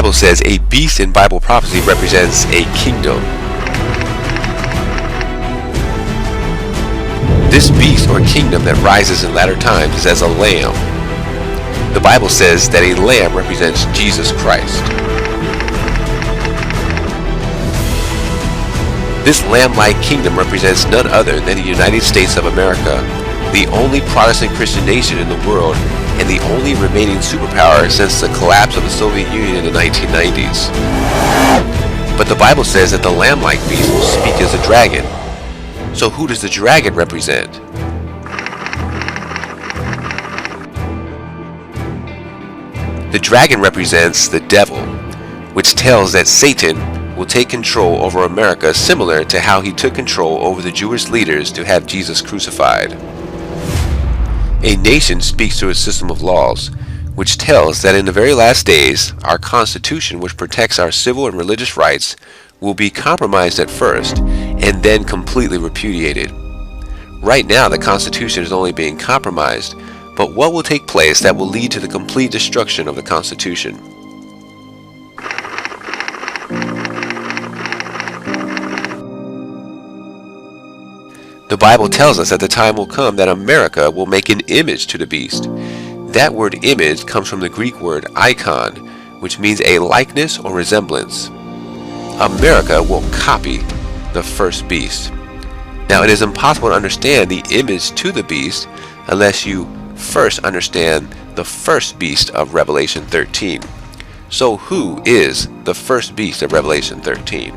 Bible says a beast in Bible prophecy represents a kingdom. This beast or kingdom that rises in latter times is as a lamb. The Bible says that a lamb represents Jesus Christ. This lamb-like kingdom represents none other than the United States of America, the only Protestant Christian nation in the world and the only remaining superpower since the collapse of the Soviet Union in the 1990s. But the Bible says that the lamb-like beast will speak as a dragon. So who does the dragon represent? The dragon represents the devil, which tells that Satan will take control over America, similar to how he took control over the Jewish leaders to have Jesus crucified. A nation speaks through a system of laws, which tells that in the very last days, our Constitution, which protects our civil and religious rights, will be compromised at first and then completely repudiated. Right now, the Constitution is only being compromised, but what will take place that will lead to the complete destruction of the Constitution? The Bible tells us that the time will come that America will make an image to the beast. That word image comes from the Greek word icon, which means a likeness or resemblance. America will copy the first beast. Now, it is impossible to understand the image to the beast unless you first understand the first beast of Revelation 13. So who is the first beast of Revelation 13?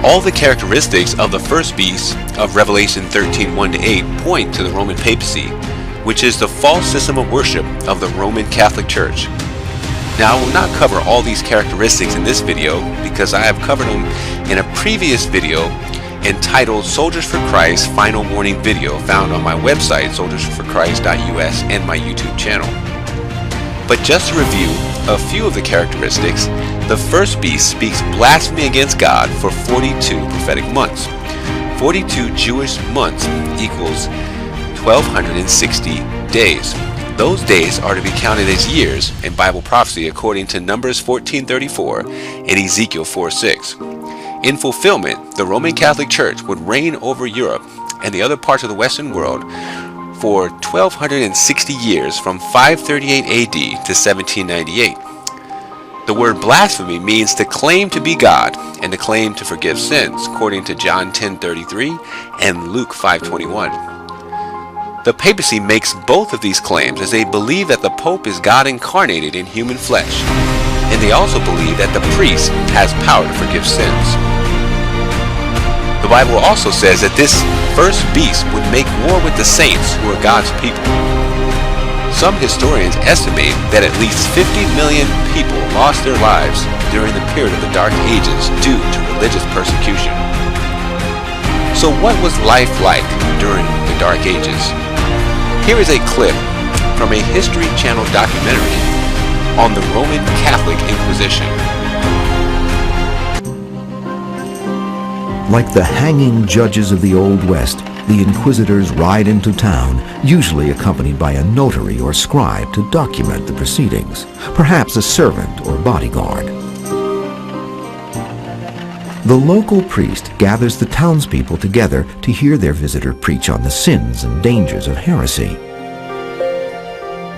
All the characteristics of the first beast of Revelation 13, 1-8 point to the Roman papacy, which is the false system of worship of the Roman Catholic Church. Now, I will not cover all these characteristics in this video because I have covered them in a previous video entitled Soldiers for Christ Final Warning Video, found on my website soldiersforchrist.us and my YouTube channel. But just to review a few of the characteristics, the first beast speaks blasphemy against God for 42 prophetic months. 42 Jewish months equals 1,260 days. Those days are to be counted as years in Bible prophecy according to Numbers 14:34 and Ezekiel 4:6. In fulfillment, the Roman Catholic Church would reign over Europe and the other parts of the Western world for 1,260 years from 538 AD to 1798. The word blasphemy means to claim to be God and to claim to forgive sins, according to John 10:33 and Luke 5:21. The papacy makes both of these claims as they believe that the Pope is God incarnated in human flesh, and they also believe that the priest has power to forgive sins. The Bible also says that this first beast would make war with the saints who are God's people. Some historians estimate that at least 50 million people lost their lives during the period of the Dark Ages due to religious persecution. So what was life like during the Dark Ages? Here is a clip from a History Channel documentary on the Roman Catholic Inquisition. Like the hanging judges of the Old West, the inquisitors ride into town, usually accompanied by a notary or scribe to document the proceedings, perhaps a servant or bodyguard. The local priest gathers the townspeople together to hear their visitor preach on the sins and dangers of heresy.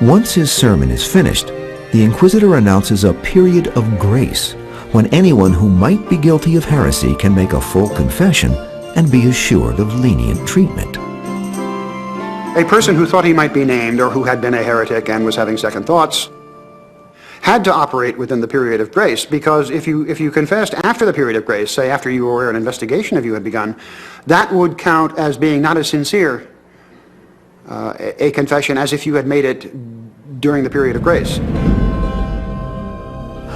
Once his sermon is finished, the inquisitor announces a period of grace, when anyone who might be guilty of heresy can make a full confession and be assured of lenient treatment. A person who thought he might be named or who had been a heretic and was having second thoughts had to operate within the period of grace, because if you confessed after the period of grace, say after you were aware an investigation of you had begun, that would count as being not as sincere a confession as if you had made it during the period of grace.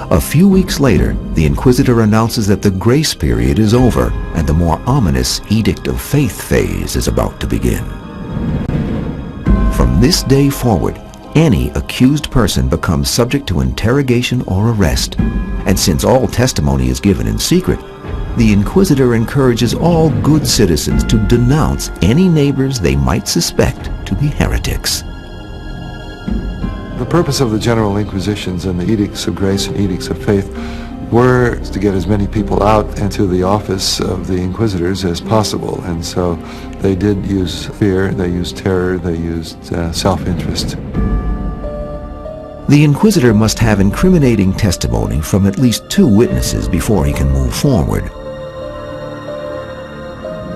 A few weeks later, the Inquisitor announces that the grace period is over and the more ominous Edict of Faith phase is about to begin. From this day forward, any accused person becomes subject to interrogation or arrest, and since all testimony is given in secret, the Inquisitor encourages all good citizens to denounce any neighbors they might suspect to be heretics. The purpose of the General Inquisitions and the Edicts of Grace and Edicts of Faith were to get as many people out into the office of the Inquisitors as possible, and so they did use fear, they used terror, they used self-interest. The Inquisitor must have incriminating testimony from at least 2 witnesses before he can move forward.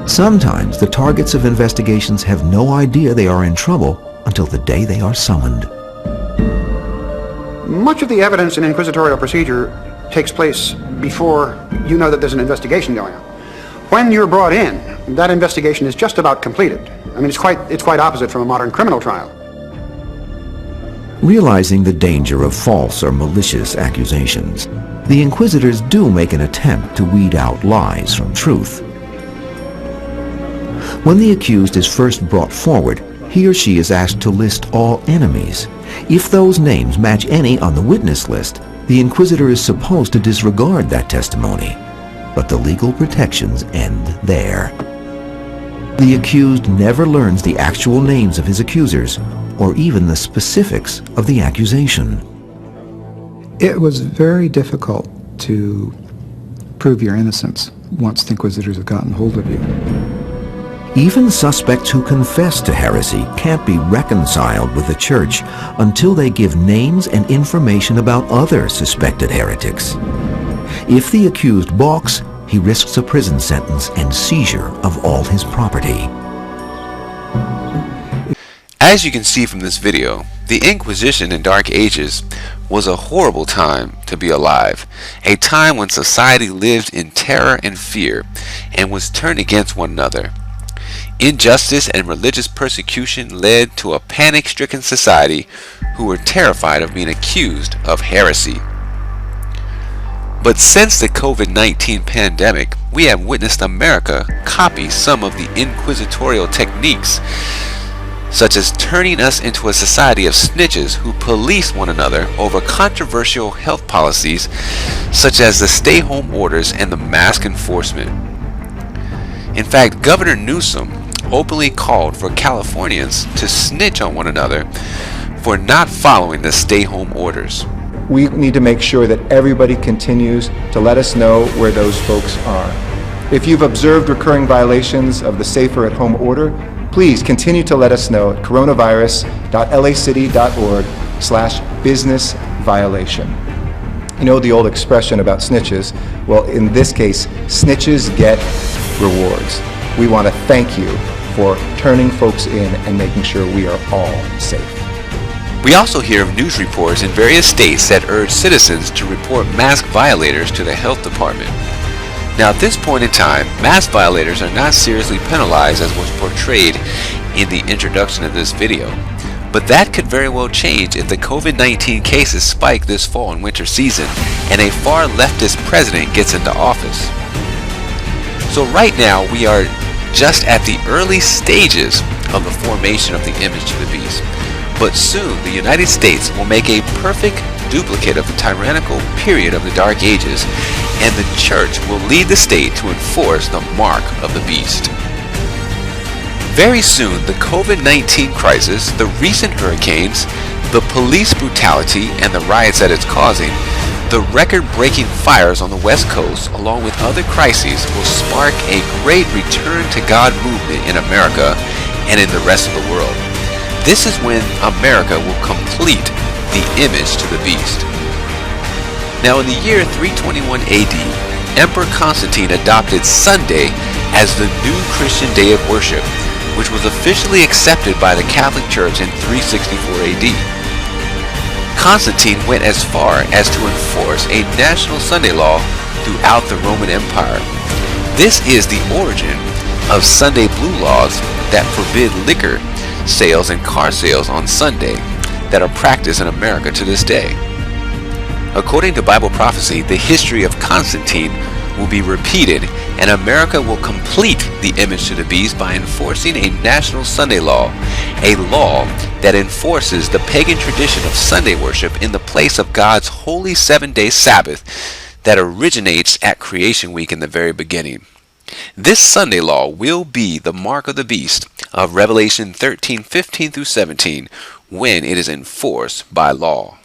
Sometimes the targets of investigations have no idea they are in trouble until the day they are summoned. Much of the evidence in inquisitorial procedure takes place before you know that there's an investigation going on. When you're brought in, that investigation is just about completed. I mean, it's quite opposite from a modern criminal trial. Realizing the danger of false or malicious accusations, the Inquisitors do make an attempt to weed out lies from truth. When the accused is first brought forward, he or she is asked to list all enemies. If those names match any on the witness list, the Inquisitor is supposed to disregard that testimony. But the legal protections end there. The accused never learns the actual names of his accusers, or even the specifics of the accusation. It was very difficult to prove your innocence once the Inquisitors have gotten hold of you. Even suspects who confess to heresy can't be reconciled with the Church until they give names and information about other suspected heretics. If the accused balks, he risks a prison sentence and seizure of all his property. As you can see from this video, the Inquisition in Dark Ages was a horrible time to be alive, a time when society lived in terror and fear and was turned against one another. Injustice and religious persecution led to a panic-stricken society who were terrified of being accused of heresy. But since the COVID-19 pandemic, we have witnessed America copy some of the inquisitorial techniques, such as turning us into a society of snitches who police one another over controversial health policies such as the stay-home orders and the mask enforcement. In fact, Governor Newsom openly called for Californians to snitch on one another for not following the stay-home orders. We need to make sure that everybody continues to let us know where those folks are. If you've observed recurring violations of the Safer at Home order, please continue to let us know at coronavirus.lacity.org/business-violation. You know the old expression about snitches? Well, in this case, snitches get rewards. We want to thank you for turning folks in and making sure we are all safe. We also hear of news reports in various states that urge citizens to report mask violators to the health department. Now at this point in time, mask violators are not seriously penalized as was portrayed in the introduction of this video. But that could very well change if the COVID-19 cases spike this fall and winter season and a far leftist president gets into office. So right now we are just at the early stages of the formation of the image of the beast. But soon the United States will make a perfect duplicate of the tyrannical period of the Dark Ages, and the Church will lead the state to enforce the mark of the beast. Very soon the COVID-19 crisis, the recent hurricanes, the police brutality and the riots that it's causing, the record-breaking fires on the West Coast, along with other crises, will spark a great return to God movement in America and in the rest of the world. This is when America will complete the image to the beast. Now in the year 321 AD, Emperor Constantine adopted Sunday as the new Christian day of worship, which was officially accepted by the Catholic Church in 364 AD. Constantine went as far as to enforce a national Sunday law throughout the Roman Empire. This is the origin of Sunday blue laws that forbid liquor sales and car sales on Sunday that are practiced in America to this day. According to Bible prophecy, the history of Constantine will be repeated, and America will complete the image to the beast by enforcing a national Sunday law, a law that enforces the pagan tradition of Sunday worship in the place of God's holy 7-day Sabbath that originates at Creation Week in the very beginning. This Sunday law will be the mark of the beast of Revelation 13:15 through 17 when it is enforced by law.